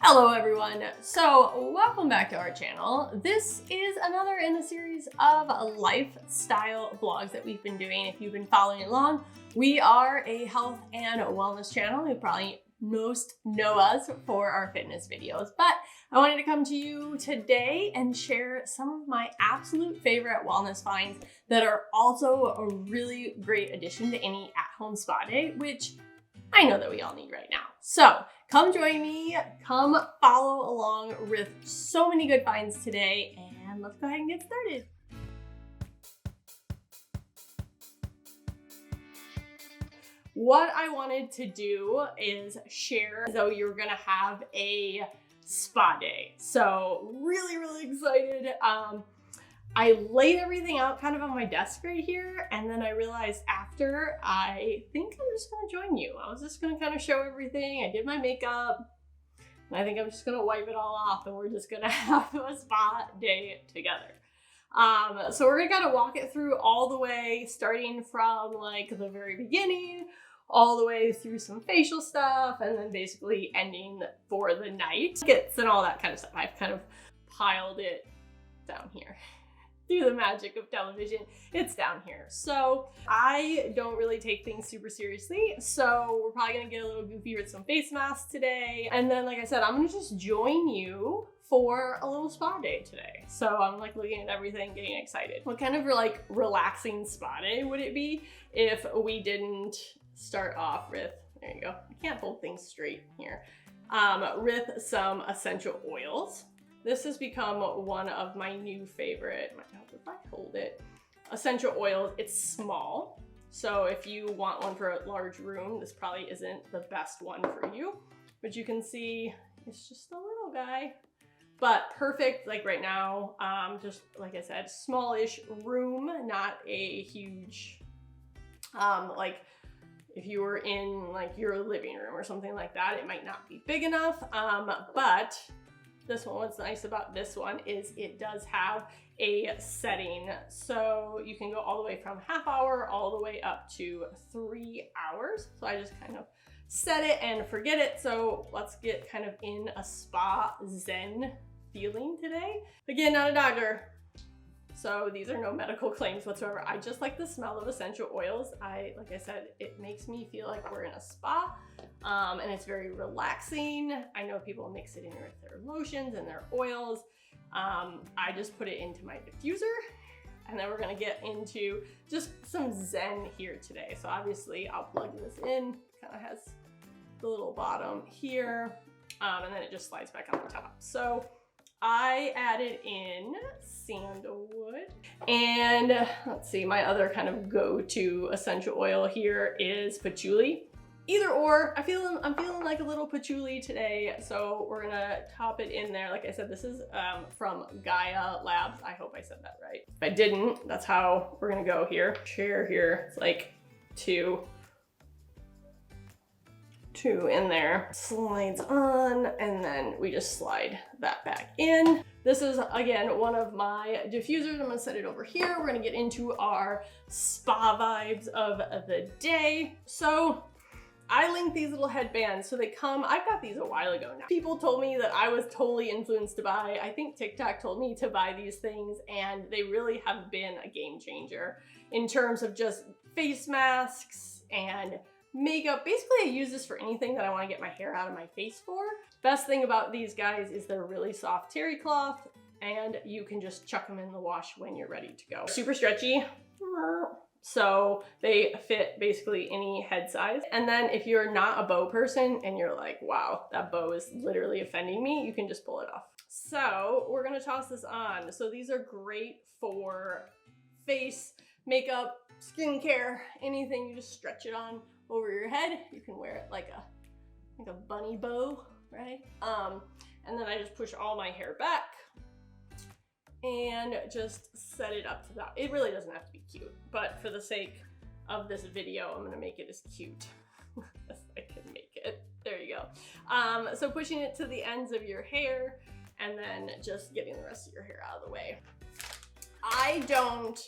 Hello everyone, so welcome back to our channel. This is another in the series of lifestyle vlogs that we've been doing. If you've been following along, we are a health and wellness channel. You probably most know us for our fitness videos, but I wanted to come to you today and share some of my absolute favorite wellness finds that are also a really great addition to any at-home spa day, which I know that we all need right now. So come join me, come follow along with so many good finds today, and let's go ahead and get started. What I wanted to do is share, so you're gonna have a spa day. So really excited. I laid everything out kind of on my desk right here, and then I realized after, I think I'm just gonna join you. I was just gonna kind of show everything. I did my makeup, and I think I'm just gonna wipe it all off, and we're just gonna have a spa day together. So we're gonna kind of walk it through all the way, starting from like the very beginning, all the way through some facial stuff, and then basically ending for the night. Kits and all that kind of stuff. I've kind of piled it down here. Through the magic of television, it's down here. So I don't really take things super seriously. So we're probably gonna get a little goofy with some face masks today. And then, like I said, I'm gonna just join you for a little spa day today. So I'm like looking at everything, getting excited. What kind of like relaxing spa day would it be if we didn't start off with, there you go, I can't hold things straight here, with some essential oils. This has become one of my new favorite, if I hold it, essential oils. It's small, so if you want one for a large room, this probably isn't the best one for you, but you can see it's just a little guy, but perfect like right now. Just like I said, smallish room, not a huge, like if you were in like your living room or something like that, it might not be big enough, but this one, what's nice about this one is it does have a setting. So you can go all the way from half hour all the way up to 3 hours. So I just kind of set it and forget it. So let's get kind of in a spa zen feeling today. Again, not a doctor, so these are no medical claims whatsoever. I just like the smell of essential oils. Like I said, it makes me feel like we're in a spa, and it's very relaxing. I know people mix it in with their lotions and their oils. I just put it into my diffuser, and then we're gonna get into just some zen here today. So obviously I'll plug this in, kind of has the little bottom here, and then it just slides back on the top. So I added in sandalwood, and let's see, my other kind of go-to essential oil here is patchouli. Either or, I'm feeling like a little patchouli today, so we're gonna top it in there. Like I said, this is from Gaia Labs. I hope I said that right. If I didn't, that's how we're gonna go here. Share here, it's like two in there, slides on, and then we just slide that back in. This is, again, one of my diffusers. I'm gonna set it over here. We're gonna get into our spa vibes of the day. So I linked these little headbands. So they come, I got these a while ago now. People told me that I was totally influenced to buy, I think TikTok told me to buy these things, and they really have been a game changer in terms of just face masks and makeup. Basically, I use this for anything that I want to get my hair out of my face for. Best thing about these guys is they're really soft terry cloth, and you can just chuck them in the wash when you're ready to go. Super stretchy, so they fit basically any head size. And then if you're not a bow person and you're like, wow, that bow is literally offending me, you can just pull it off. So we're gonna toss this on. So these are great for face, makeup, skincare, anything. You just stretch it on over your head. You can wear it like a bunny bow, right? And then I just push all my hair back and just set it up to that. It really doesn't have to be cute, but for the sake of this video, I'm gonna make it as cute as I can make it. There you go. So pushing it to the ends of your hair and then just getting the rest of your hair out of the way. I don't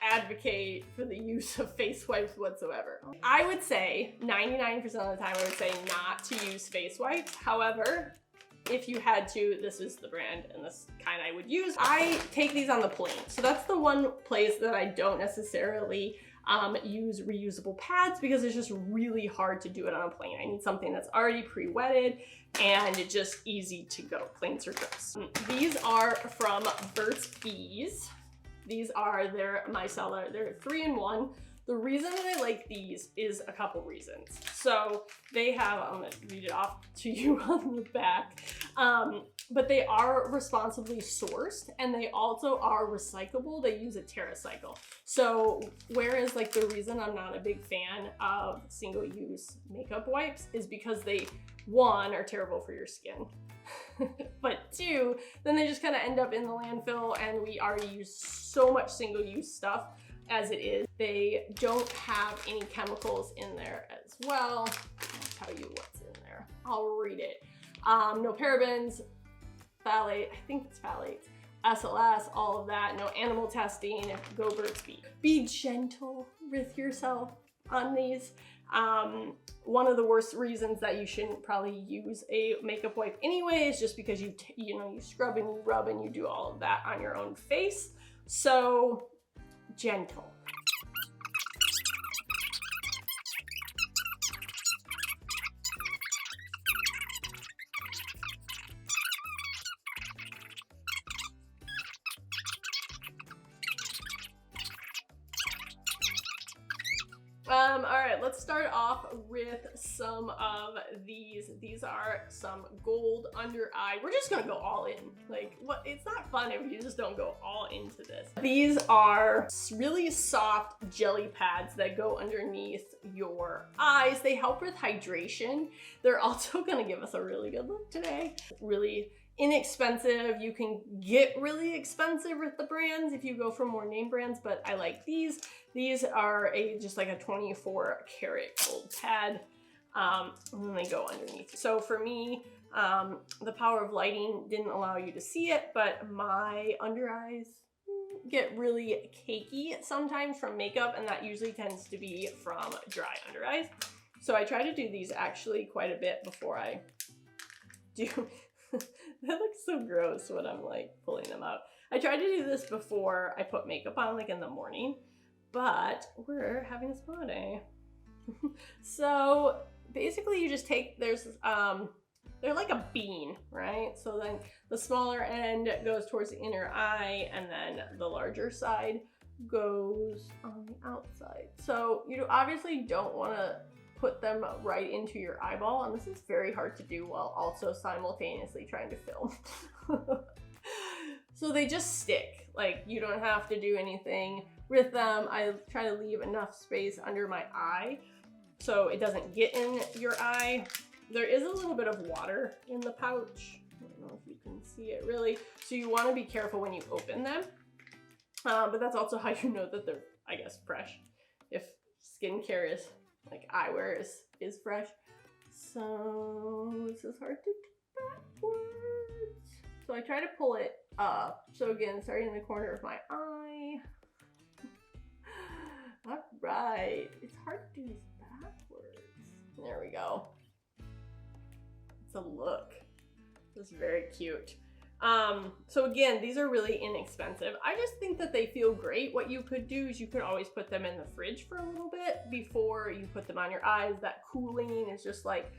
advocate for the use of face wipes whatsoever. I would say 99% of the time I would say not to use face wipes. However, if you had to, this is the brand and this kind I would use. I take these on the plane. So that's the one place that I don't necessarily use reusable pads because it's just really hard to do it on a plane. I need something that's already pre-wetted and just easy to go, planes or trips. These are from Burt's Bees. These are their micellar. They're 3-in-1. The reason that I like these is a couple reasons. So they have, I'm gonna read it off to you on the back, but they are responsibly sourced and they also are recyclable. They use a TerraCycle. So whereas like the reason I'm not a big fan of single-use makeup wipes is because they, one, are terrible for your skin. But two, then they just kind of end up in the landfill and we already use so much single-use stuff as it is. They don't have any chemicals in there as well. I'll tell you what's in there. I'll read it. No parabens, phthalate, I think it's phthalates, SLS, all of that. No animal testing. Go Burt's Bees. Be gentle with yourself on these. One of the worst reasons that you shouldn't probably use a makeup wipe anyway is just because you scrub and you rub and you do all of that on your own face. So gentle. All right, let's start off with some of these. These are some gold under eye. We're just gonna go all in. Like, what? It's not fun if you just don't go all into this. These are really soft jelly pads that go underneath your eyes. They help with hydration. They're also gonna give us a really good look today. Really inexpensive. You can get really expensive with the brands if you go for more name brands, but I like these. These are just like a 24 karat gold pad, and then they go underneath. So for me, the power of lighting didn't allow you to see it, but my under eyes get really cakey sometimes from makeup, and that usually tends to be from dry under eyes. So I try to do these actually quite a bit before I do. That looks so gross when I'm like pulling them out. I try to do this before I put makeup on, like in the morning, but we're having a spa day. So basically you just take, they're like a bean, right? So then the smaller end goes towards the inner eye and then the larger side goes on the outside. So you obviously don't want to put them right into your eyeball, and this is very hard to do while also simultaneously trying to film. So they just stick. Like, you don't have to do anything with them. I try to leave enough space under my eye so it doesn't get in your eye. There is a little bit of water in the pouch. I don't know if you can see it really. So you want to be careful when you open them. But that's also how you know that they're, I guess, fresh. If skincare is like eyewear is fresh. So this is hard to do backwards. So I try to pull it up. So again, starting in the corner of my eye. All right, it's hard to do this backwards. There we go. It's a look. This is very cute. So again, these are really inexpensive. I just think that they feel great. What you could do is you could always put them in the fridge for a little bit before you put them on your eyes. That cooling is just like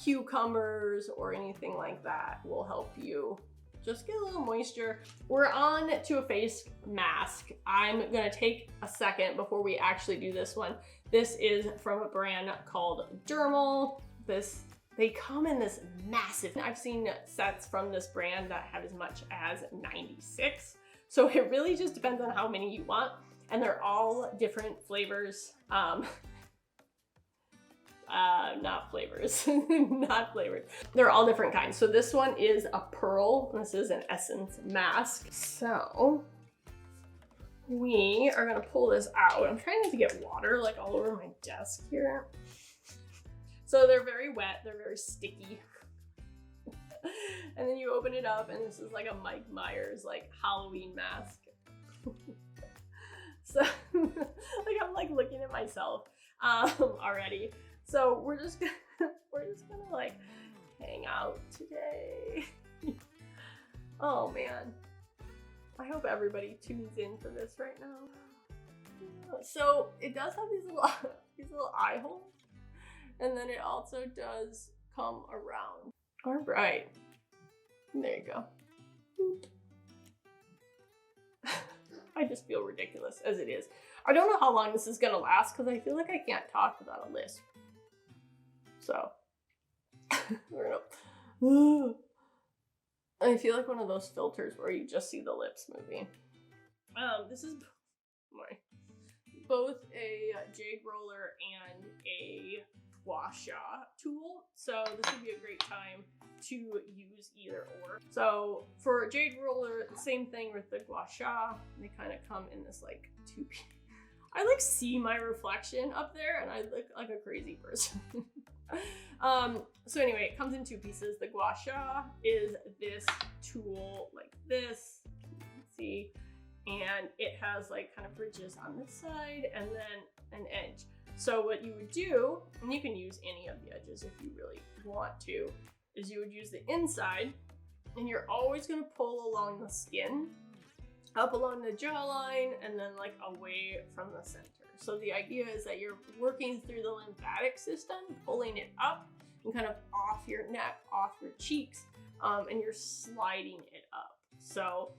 cucumbers or anything like that will help you just get a little moisture. We're on to a face mask. I'm gonna take a second before we actually do this one. This is from a brand called Dermal. They come in this massive, I've seen sets from this brand that have as much as 96. So it really just depends on how many you want. And they're all different flavors. Not flavors, not flavored. They're all different kinds. So this one is a pearl. This is an essence mask. So we are gonna pull this out. I'm trying not to get water like all over my desk here. So they're very wet, they're very sticky. And then you open it up and this is like a Mike Myers like Halloween mask. So like I'm like looking at myself already. So we're just gonna like hang out today. Oh man. I hope everybody tunes in for this right now. So it does have these little eye holes, and then it also does come around. All right, there you go. I just feel ridiculous as it is. I don't know how long this is gonna last because I feel like I can't talk without a lisp. So we're gonna. I feel like one of those filters where you just see the lips moving. This is both a jade roller and a gua sha tool, so this would be a great time to use either or. So for jade roller, the same thing with the gua sha. They kind of come in this like two-piece. I like see my reflection up there and I look like a crazy person. So anyway, it comes in two pieces. The gua sha is this tool like this, you can see, and it has like kind of ridges on this side and then an edge. So what you would do, and you can use any of the edges if you really want to, is you would use the inside, and you're always going to pull along the skin, up along the jawline, and then like away from the center. So the idea is that you're working through the lymphatic system, pulling it up and kind of off your neck, off your cheeks, and you're sliding it up. So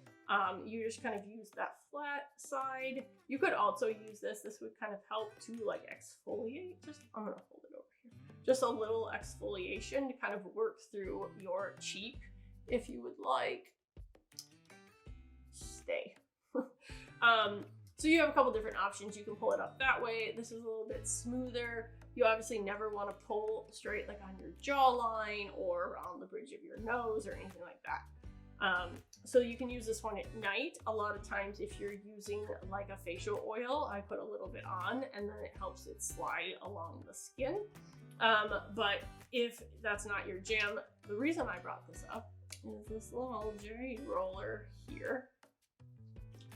you just kind of use that flat side. You could also use this. This would kind of help to like exfoliate. I'm gonna hold it over here. Just a little exfoliation to kind of work through your cheek if you would like. Stay. So you have a couple different options. You can pull it up that way. This is a little bit smoother. You obviously never want to pull straight like on your jawline or around the bridge of your nose or anything like that. So you can use this one at night. A lot of times if you're using like a facial oil, I put a little bit on and then it helps it slide along the skin. But if that's not your jam, the reason I brought this up is this little jade roller here.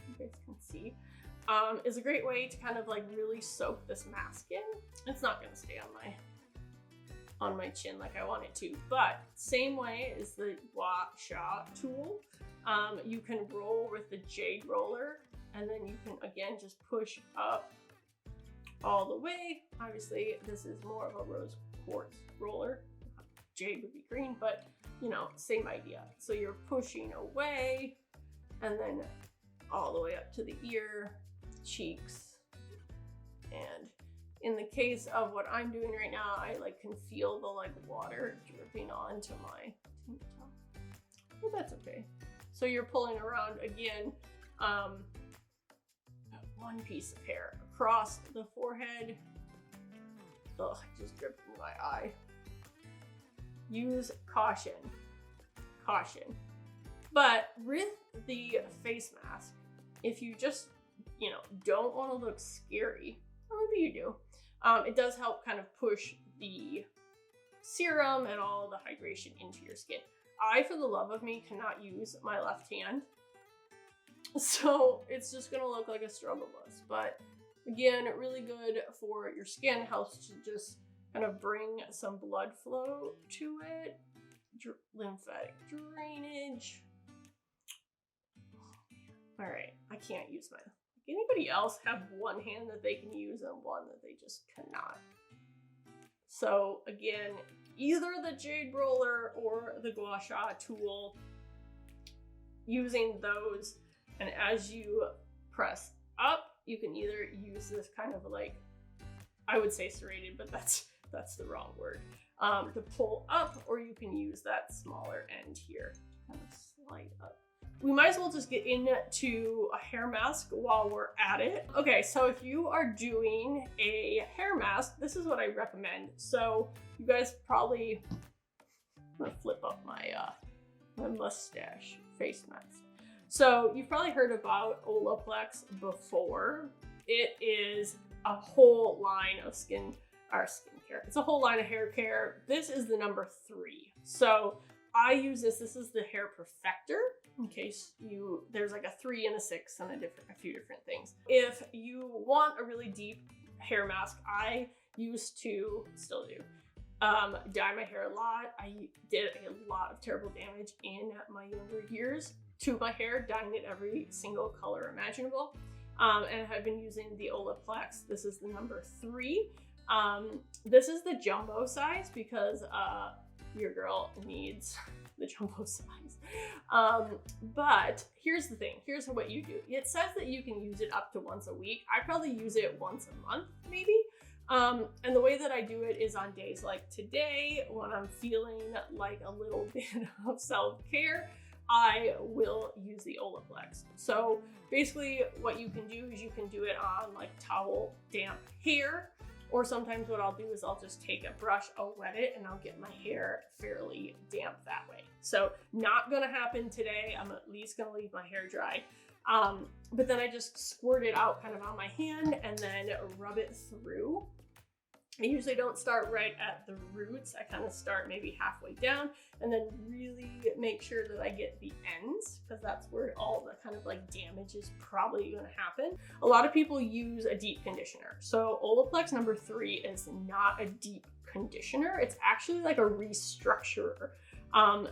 You guys can see. Is a great way to kind of like really soak this mask in. It's not gonna stay on my chin like I want it to, but same way as the gua sha tool, you can roll with the jade roller, and then you can again just push up all the way. Obviously this is more of a rose quartz roller. Jade would be green, but you know, same idea. So you're pushing away and then all the way up to the ear, cheeks, and in the case of what I'm doing right now, I like can feel the like water dripping onto my tank top, but that's okay. So you're pulling around again, one piece of hair across the forehead. Ugh, it just dripped in my eye. Use caution, caution. But with the face mask, if you just, you know, don't want to look scary, or maybe you do, it does help kind of push the serum and all the hydration into your skin. I, for the love of me, cannot use my left hand, so it's just gonna look like a struggle bus. But again, really good for your skin, helps to just kind of bring some blood flow to it, lymphatic drainage. All right, I can't use my. Anybody else have one hand that they can use and one that they just cannot? So again, either the jade roller or the gua sha tool, using those, and as you press up, you can either use this kind of like, I would say serrated, but that's the wrong word, to pull up, or you can use that smaller end here to kind of slide up. We might as well just get into a hair mask while we're at it. Okay, so if you are doing a hair mask, this is what I recommend. So you guys probably, I'm gonna flip up my my mustache face mask. So you've probably heard about Olaplex before. It is a whole line of skincare. It's a whole line of hair care. This is the number 3. So I use this. This is the hair perfector. In case there's like a 3 and a 6 and a few different things. If you want a really deep hair mask, I used to, still do, dye my hair a lot. I did a lot of terrible damage in my younger years to my hair, dyeing it every single color imaginable. And I've been using the Olaplex. This is the number 3. This is the jumbo size because your girl needs the jumbo size. But here's the thing. Here's what you do. It says that you can use it up to once a week. I probably use it once a month, maybe. And the way that I do it is on days like today, when I'm feeling like a little bit of self-care, I will use the Olaplex. So basically what you can do is you can do it on like towel damp hair, or sometimes what I'll do is I'll just take a brush, I'll wet it, and I'll get my hair fairly damp that way. So not gonna happen today. I'm at least gonna leave my hair dry. But then I just squirt it out kind of on my hand and then rub it through. I usually don't start right at the roots. I kind of start maybe halfway down and then really make sure that I get the ends, because that's where all the kind of like damage is probably going to happen. A lot of people use a deep conditioner. So Olaplex number 3 is not a deep conditioner. It's actually like a restructurer.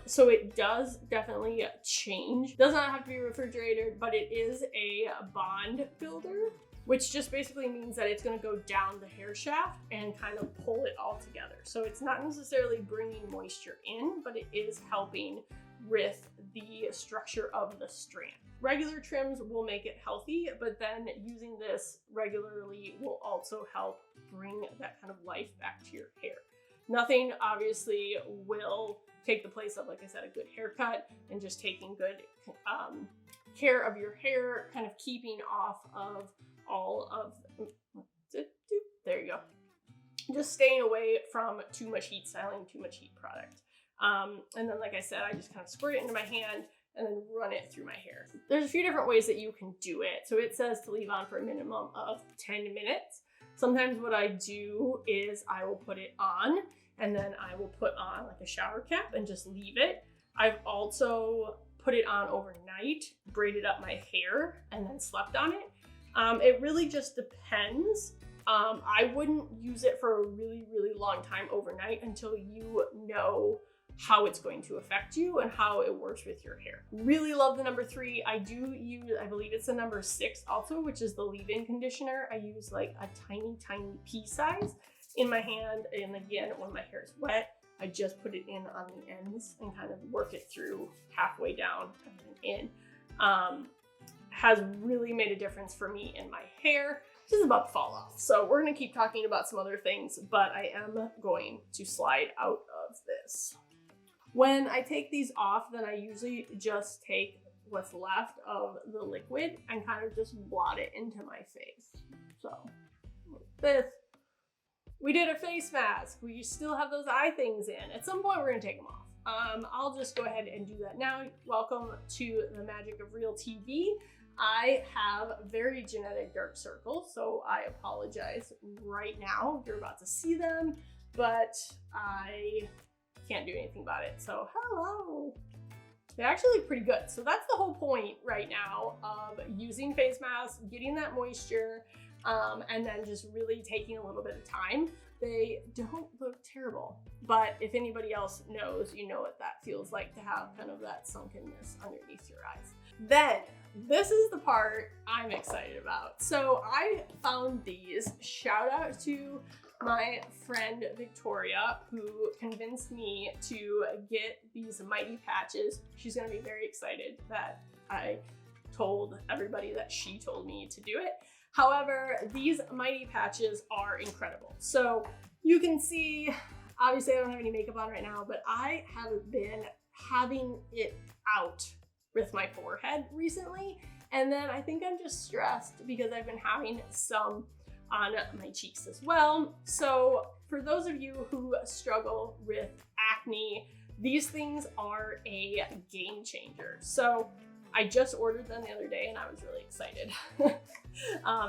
So it does definitely change. Does not have to be refrigerated, but it is a bond builder, which just basically means that it's going to go down the hair shaft and kind of pull it all together. So it's not necessarily bringing moisture in, but it is helping with the structure of the strand. Regular trims will make it healthy, but then using this regularly will also help bring that kind of life back to your hair. Nothing obviously will take the place of, like I said, a good haircut and just taking good care of your hair, kind of keeping off of all of, there you go. Just staying away from too much heat styling, too much heat product. And then, like I said, I just kind of squirt it into my hand and then run it through my hair. There's a few different ways that you can do it. So it says to leave on for a minimum of 10 minutes. Sometimes what I do is I will put it on and then I will put on like a shower cap and just leave it. I've also put it on overnight, braided up my hair, and then slept on it. It really just depends. I wouldn't use it for a really, really long time overnight until you know how it's going to affect you and how it works with your hair. Really love the number 3. I do use, I believe it's the number 6 also, which is the leave-in conditioner. I use like a tiny, tiny pea size in my hand. And again, when my hair is wet, I just put it in on the ends and kind of work it through halfway down and then in. Has really made a difference for me in my hair. This is about to fall off. So we're gonna keep talking about some other things, but I am going to slide out of this. When I take these off, then I usually just take what's left of the liquid and kind of just blot it into my face. So like this. We did a face mask. We still have those eye things in. At some point, we're gonna take them off. I'll just go ahead and do that now. Welcome to the magic of real TV. I have very genetic dark circles, so I apologize right now. You're about to see them, but I can't do anything about it. So hello. They actually look pretty good. So that's the whole point right now of using face masks, getting that moisture, and then just really taking a little bit of time. They don't look terrible, but if anybody else knows, you know what that feels like to have kind of that sunkenness underneath your eyes. Then this is the part I'm excited about. So I found these. Shout out to my friend Victoria, who convinced me to get these mighty patches. She's gonna be very excited that I told everybody that she told me to do it. However, these mighty patches are incredible. So you can see, obviously I don't have any makeup on right now, but I have been having it out with my forehead recently. And then I think I'm just stressed because I've been having some on my cheeks as well. So for those of you who struggle with acne, these things are a game changer. So I just ordered them the other day and I was really excited.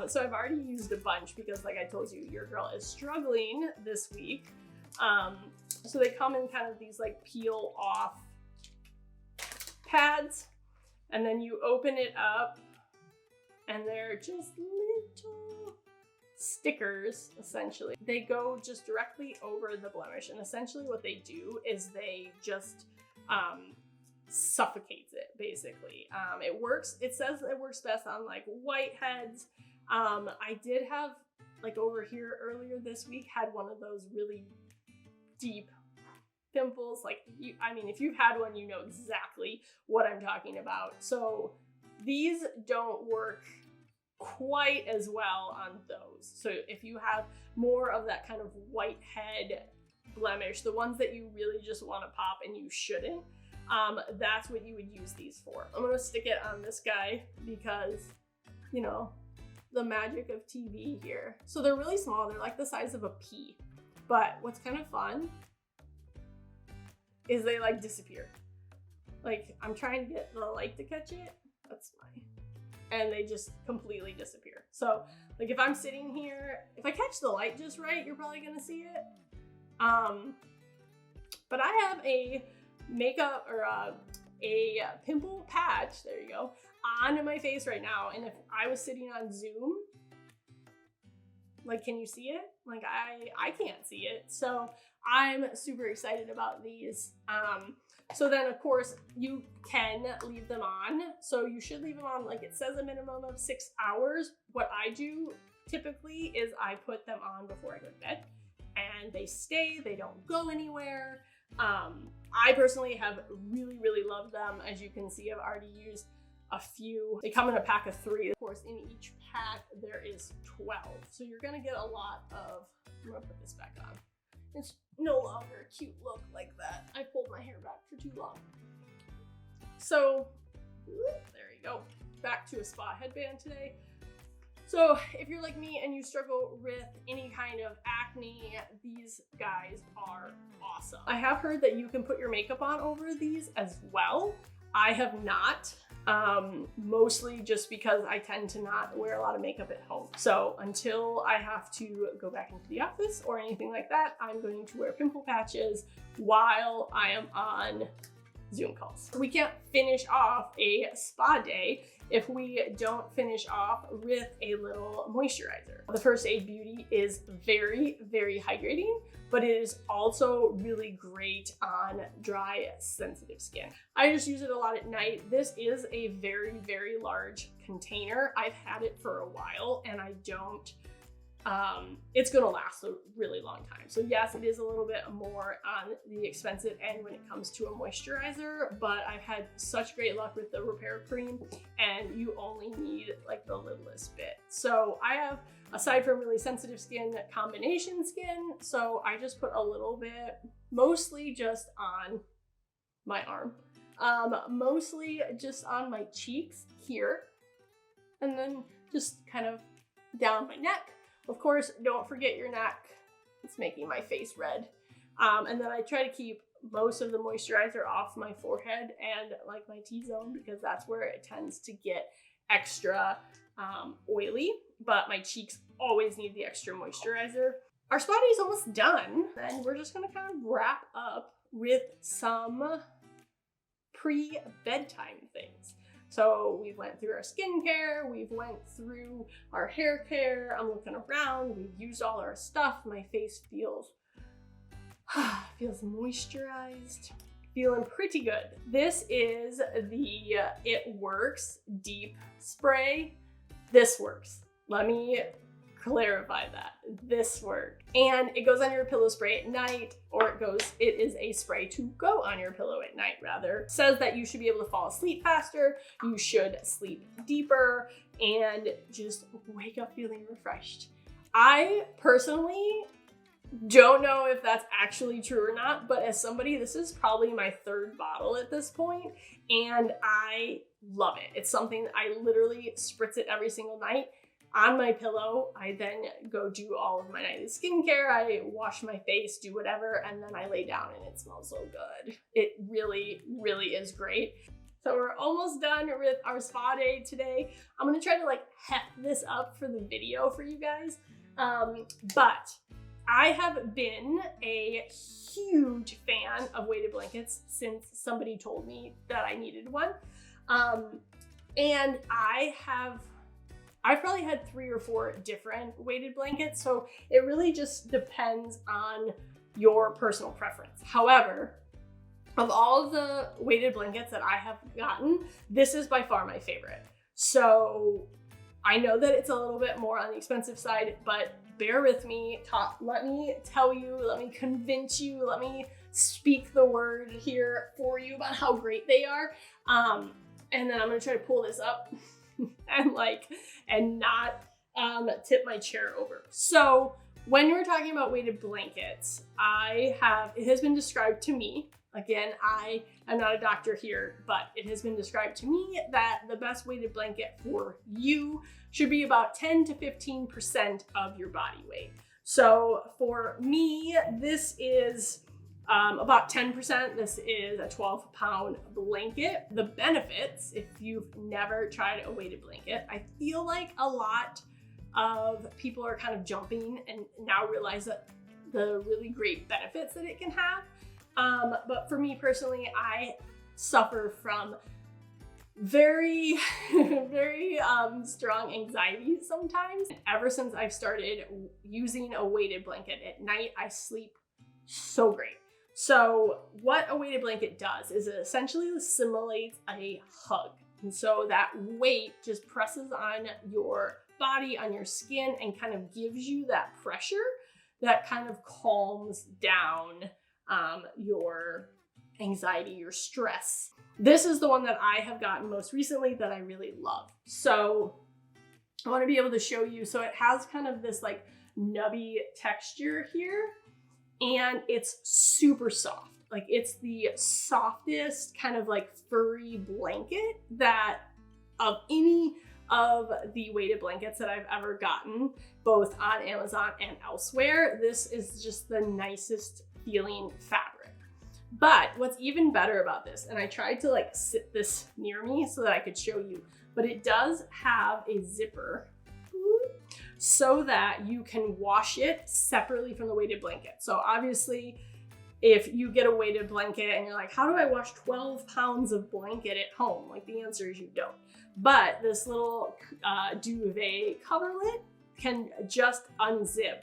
So I've already used a bunch because, like I told you, your girl is struggling this week. So they come in kind of these like peel off pads, and then you open it up and they're just little stickers, essentially. They go just directly over the blemish, and essentially what they do is they just suffocates it, basically. It says it works best on like whiteheads. I did have, like over here earlier this week, had one of those really deep pimples. Like, if you've had one, you know exactly what I'm talking about. So these don't work quite as well on those. So if you have more of that kind of whitehead blemish, the ones that you really just want to pop and you shouldn't, that's what you would use these for. I'm gonna stick it on this guy because, you know, the magic of TV here. So they're really small, they're like the size of a pea. But what's kind of fun is they like disappear. Like, I'm trying to get the light to catch it, and they just completely disappear. So like if I'm sitting here, if I catch the light just right, you're probably gonna see it. But I have a makeup or a pimple patch, there you go, on my face right now. And if I was sitting on Zoom, like, can you see it? Like, I can't see it. So I'm super excited about these. So then of course you can leave them on. So you should leave them on, like it says, a minimum of 6 hours. What I do typically is I put them on before I go to bed, and they stay, they don't go anywhere. I personally have really loved them. As you can see, I've already used a few. They come in a pack of 3. Of course, in each pack there is 12. So you're gonna get a lot of, I'm gonna put this back on. It's no longer a cute look like that. I pulled my hair back for too long. So there you go. Back to a spa headband today. So if you're like me and you struggle with any kind of acne, these guys are awesome. I have heard that you can put your makeup on over these as well. I have not, mostly just because I tend to not wear a lot of makeup at home. So until I have to go back into the office or anything like that, I'm going to wear pimple patches while I am on Zoom calls. We can't finish off a spa day if we don't finish off with a little moisturizer. The First Aid Beauty is very hydrating, but it is also really great on dry, sensitive skin. I just use it a lot at night. This is a very large container. I've had it for a while, and I don't, it's gonna last a really long time. So yes, it is a little bit more on the expensive end when it comes to a moisturizer, but I've had such great luck with the repair cream, and you only need like the littlest bit. So I have, aside from really sensitive skin, combination skin. So I just put a little bit, mostly just on my arm, mostly just on my cheeks here, and then just kind of down my neck. Of course, don't forget your neck. It's making my face red. And then I try to keep most of the moisturizer off my forehead and like my T-zone, because that's where it tends to get extra oily, but my cheeks always need the extra moisturizer. Our spa day is almost done, and we're just gonna kind of wrap up with some pre-bedtime things. So we went through our skincare, we've went through our hair care, I'm looking around, we've used all our stuff, my face feels moisturized, feeling pretty good. This is the It Works Deep Spray. This works. Let me clarify that. This works. And it goes on your pillow spray at night, or it is a spray to go on your pillow at night, rather. It says that you should be able to fall asleep faster, you should sleep deeper, and just wake up feeling refreshed. I personally don't know if that's actually true or not, but as somebody, this is probably my 3rd bottle at this point, and I love it. It's something I literally spritz it every single night on my pillow. I then go do all of my nightly skincare, I wash my face, do whatever, and then I lay down and it smells so good. It really is great. So we're almost done with our spa day today. I'm gonna try to like heft this up for the video for you guys. But I have been a huge fan of weighted blankets since somebody told me that I needed one. And I have I've probably had 3 or 4 different weighted blankets. So it really just depends on your personal preference. However, of all of the weighted blankets that I have gotten, this is by far my favorite. So I know that it's a little bit more on the expensive side, but bear with me. Let me tell you, let me convince you, let me speak the word here for you about how great they are. And then I'm gonna try to pull this up and not tip my chair over. So when we're talking about weighted blankets, it has been described to me, again, I am not a doctor here, but it has been described to me that the best weighted blanket for you should be about 10 to 15% of your body weight. So for me, this is about 10%. This is a 12-pound blanket. The benefits, if you've never tried a weighted blanket, I feel like a lot of people are kind of jumping and now realize that the really great benefits that it can have. But for me personally, I suffer from very, very strong anxiety sometimes. Ever since I've started using a weighted blanket at night, I sleep so great. So what a weighted blanket does is it essentially simulates a hug. And so that weight just presses on your body, on your skin, and kind of gives you that pressure that kind of calms down your anxiety, your stress. This is the one that I have gotten most recently that I really love. So I want to be able to show you. So it has kind of this like nubby texture here, and it's super soft. Like it's the softest kind of like furry blanket that of any of the weighted blankets that I've ever gotten, both on Amazon and elsewhere. This is just the nicest feeling fabric. But what's even better about this, and I tried to like sit this near me so that I could show you, but it does have a zipper so that you can wash it separately from the weighted blanket. So obviously, if you get a weighted blanket and you're like, how do I wash 12 pounds of blanket at home? Like the answer is you don't. But this little duvet coverlet can just unzip.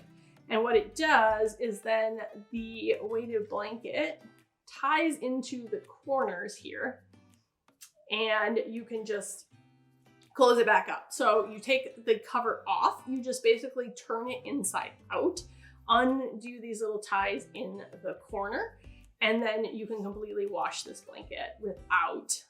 And what it does is then the weighted blanket ties into the corners here, and you can just close it back up. So you take the cover off, you just basically turn it inside out, undo these little ties in the corner, and then you can completely wash this blanket without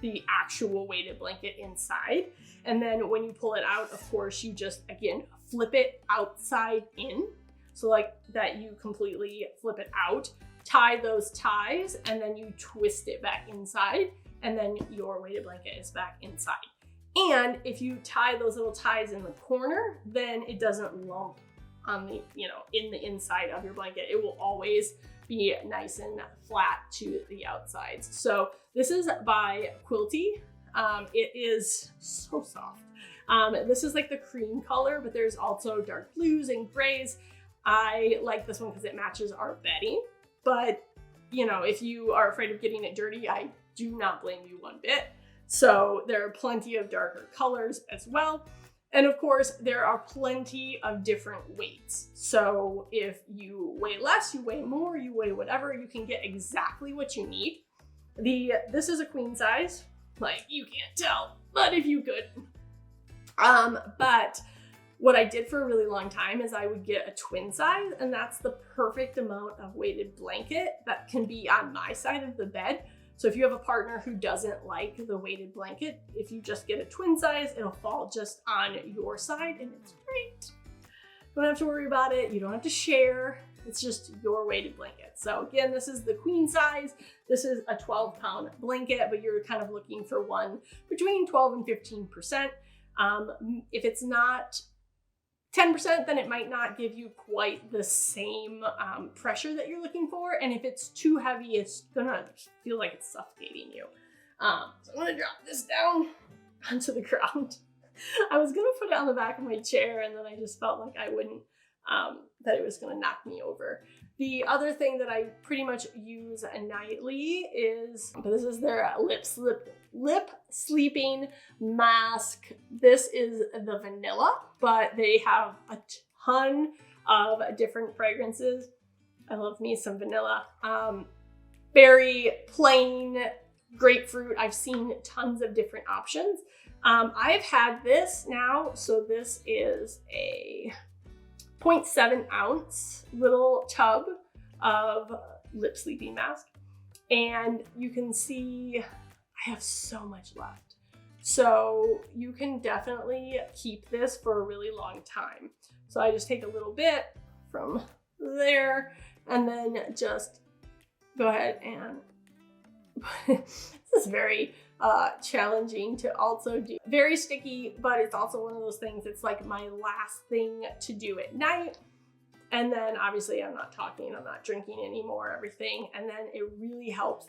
the actual weighted blanket inside. And then when you pull it out, of course, you just, again, flip it outside in. So like that, you completely flip it out, tie those ties, and then you twist it back inside, and then your weighted blanket is back inside. And if you tie those little ties in the corner, then it doesn't lump on the, in the inside of your blanket. It will always be nice and flat to the outsides. So this is by Quilty. It is so soft. This is like the cream color, but there's also dark blues and grays. I like this one because it matches our bedding. But, if you are afraid of getting it dirty, I do not blame you one bit. So there are plenty of darker colors as well. And of course, there are plenty of different weights. So if you weigh less, you weigh more, you weigh whatever, you can get exactly what you need. This is a queen size, like you can't tell, but if you could. But what I did for a really long time is I would get a twin size, and that's the perfect amount of weighted blanket that can be on my side of the bed. So if you have a partner who doesn't like the weighted blanket, if you just get a twin size, it'll fall just on your side, and it's great. You don't have to worry about it. You don't have to share. It's just your weighted blanket. So again, this is the queen size. This is a 12-pound blanket, but you're kind of looking for one between 12 and 15%. If it's not 10%, then it might not give you quite the same pressure that you're looking for. And if it's too heavy, it's gonna feel like it's suffocating you. So I'm gonna drop this down onto the ground. I was gonna put it on the back of my chair, and then I just felt like I wouldn't that it was gonna knock me over. The other thing that I pretty much use nightly is, this is their lip sleeping mask. This is the vanilla, but they have a ton of different fragrances. I love me some vanilla. Very plain grapefruit. I've seen tons of different options. I've had this now, so this is a 0.7 ounce little tub of lip sleeping mask. And you can see I have so much left. So you can definitely keep this for a really long time. So I just take a little bit from there and then just go ahead and this is very challenging to also do. Very sticky, but it's also one of those things, it's like my last thing to do at night. And then obviously I'm not talking, I'm not drinking anymore, everything. And then it really helps.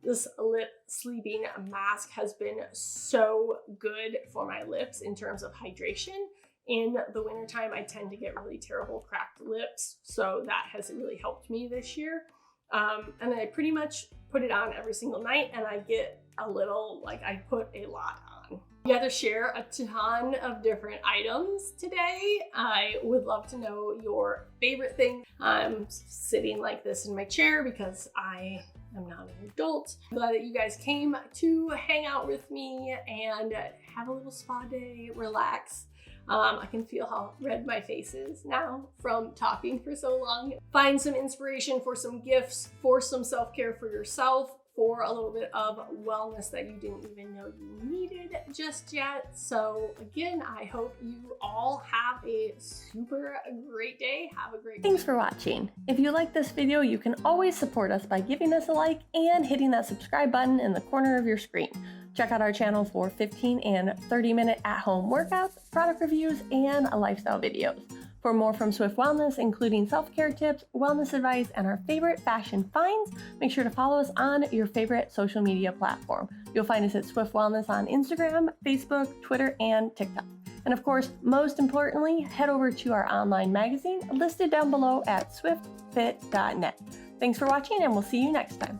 This lip sleeping mask has been so good for my lips in terms of hydration. In the wintertime, I tend to get really terrible cracked lips. So that has really helped me this year. And I pretty much put it on every single night, and I get a little, like, I put a lot on. We got to share a ton of different items today. I would love to know your favorite thing. I'm sitting like this in my chair because I am not an adult. I'm glad that you guys came to hang out with me and have a little spa day, relax. I can feel how red my face is now from talking for so long. Find some inspiration for some gifts, for some self-care for yourself, for a little bit of wellness that you didn't even know you needed just yet. So again, I hope you all have a super great day. Have a great day. Thanks for watching. If you like this video, you can always support us by giving us a like and hitting that subscribe button in the corner of your screen. Check out our channel for 15 and 30-minute at-home workouts, product reviews, and lifestyle videos. For more from Swift Wellness, including self-care tips, wellness advice, and our favorite fashion finds, make sure to follow us on your favorite social media platform. You'll find us at Swift Wellness on Instagram, Facebook, Twitter, and TikTok. And of course, most importantly, head over to our online magazine listed down below at swiftfit.net. Thanks for watching, and we'll see you next time.